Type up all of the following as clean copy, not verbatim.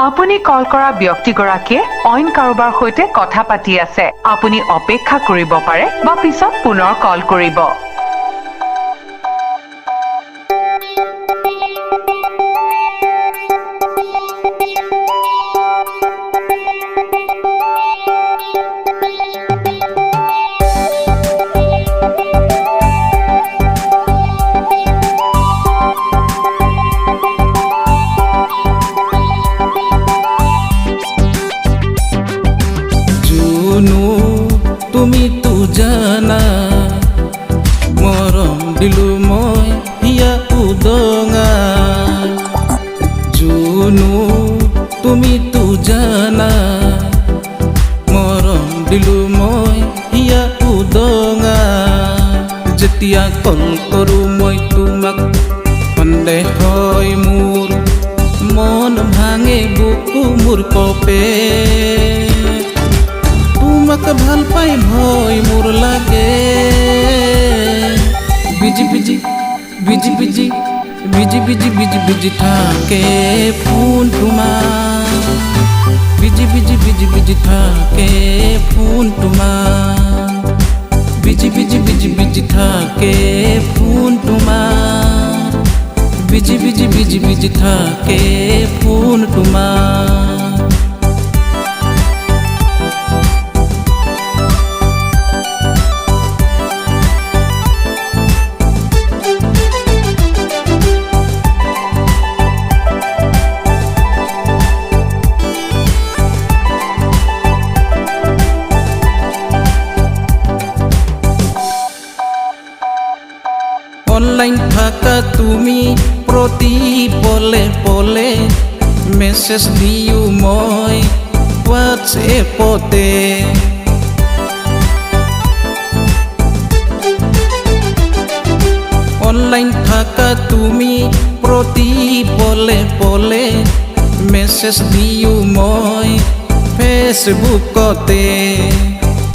আপুনি কল কৰা ব্যক্তিগৰাকীয়ে অইন কাৰোবাৰ সৈতে কথা পাতি আছে। আপুনি অপেক্ষা কৰিব পাৰে বা পিছত পুনৰ কল কৰিব। তুমি তো জানা মৰম দিলো মই হিয়া উদঙা জুনু তুমি তো জানা মৰম দিলো মই হিয়া উদঙা যেতিয়া কল কৰো মই তোমাক সন্দেহ হয় মোৰ মন ভাঙে বুকু মোৰ কপে তোমাক ভাল পাই ভয় মোৰ লাগে busy busy busy busy busy busy busy busy থাকে ফোন তোমাৰ বিজি বিজি বিজি বিজি থাকে ফোন তোমাৰ বিজি বিজি বিজি বিজি থাকে ফোন তোমাৰ বিজি বিজি বিজি বিজি থাকে ফোন তোমাৰ অনলাইন থাকা তুমি প্রতি পলে পলে মেসেজ দিও মই হোয়াটসএপতে অনলাইন থাকা তুমি প্রতি পলে পলে মেসেজ দিও মই ফেসবুকতে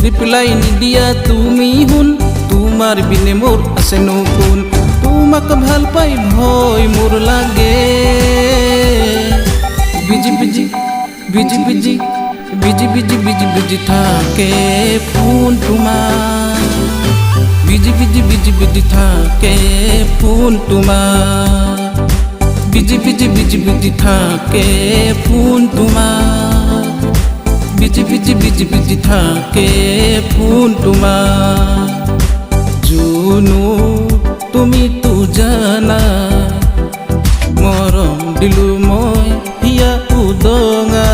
রিপ্লাই নিদিয়া তুমি হুন তোমাৰ বিনে মোৰ আছে নকুন তোমাক ভাল পাই ভয় মোৰ লাগে busy busy busy busy busy busy busy busy থাকে ফোন তোমাৰ বিজি বিজি বিজি বিজি থাকে ফোন তোমাৰ বিজি বিজি বিজি বিজি থাকে ফোন তোমাৰ বিজি বিজি বিজি বিজি থাকে ফোন তোমাৰ জুনু তুমি তো জানা মৰম দিলো মই হিয়া উদঙা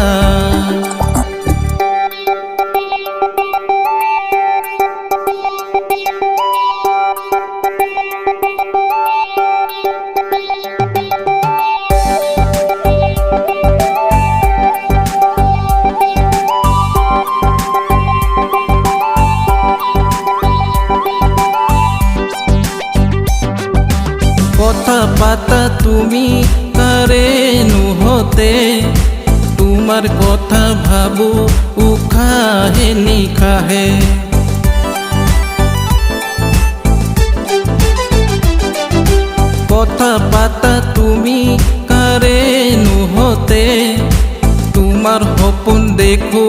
কথা পাতা তুমি তারে নুহতে তোমার কথা ভাবো উখাহে নিখাহে কথা পাতা তুমি কারে নুহতে তোমার সপোন দেখো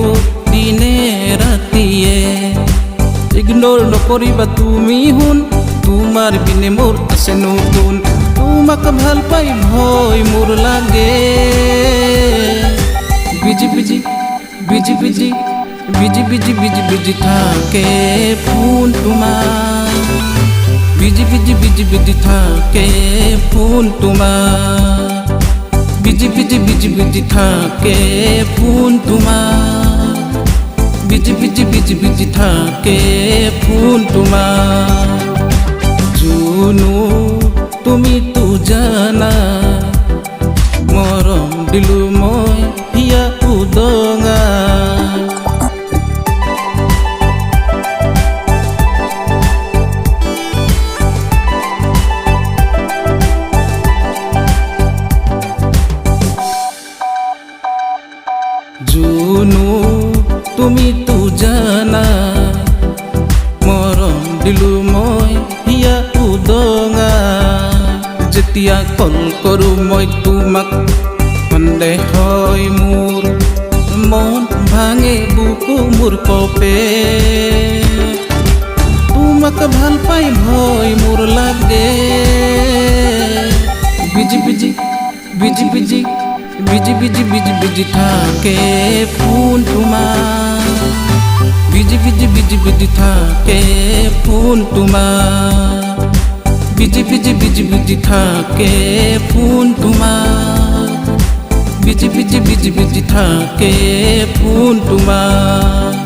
দিনে রাতিয়ে ইগনোর নকৰিবা তুমি হুন তোমাৰ বিনে মোৰ আছে নতুন তোমাক ভাল পাই ভয় মোৰ লাগে busy busy busy busy busy busy busy busy থাকে ফোন তোমাৰ বিজি বিজি বিজি বিজি থাকে ফোন তোমাৰ বিজি বিজি বিজি বিজি থাকে ফোন তোমাৰ বিজি বিজি বিজি বিজি থাকে ফোন তোমাৰ জুনু তুমি তো জানা মৰম দিলো মই হিয়া উদঙা জুনু তুমি তো জানা মৰম দিলো মই হিয়া উদঙা যেতিয়া কল কৰো মই তোমাক সন্দেহ হয় মোৰ মন ভাঙে বুকু মোৰ কপে তোমাক ভাল পাই ভয় মোৰ লাগে busy busy busy busy busy busy busy busy থাকে ফোন তোমাৰ বিজি বিজি বিজি বিজি থাকে ফোন তোমাৰ বিজি বিজি বিজি বিজি থাকে ফোন তোমাৰ বিজি বিজি বিজি বিজি থাকে ফোন তোমাৰ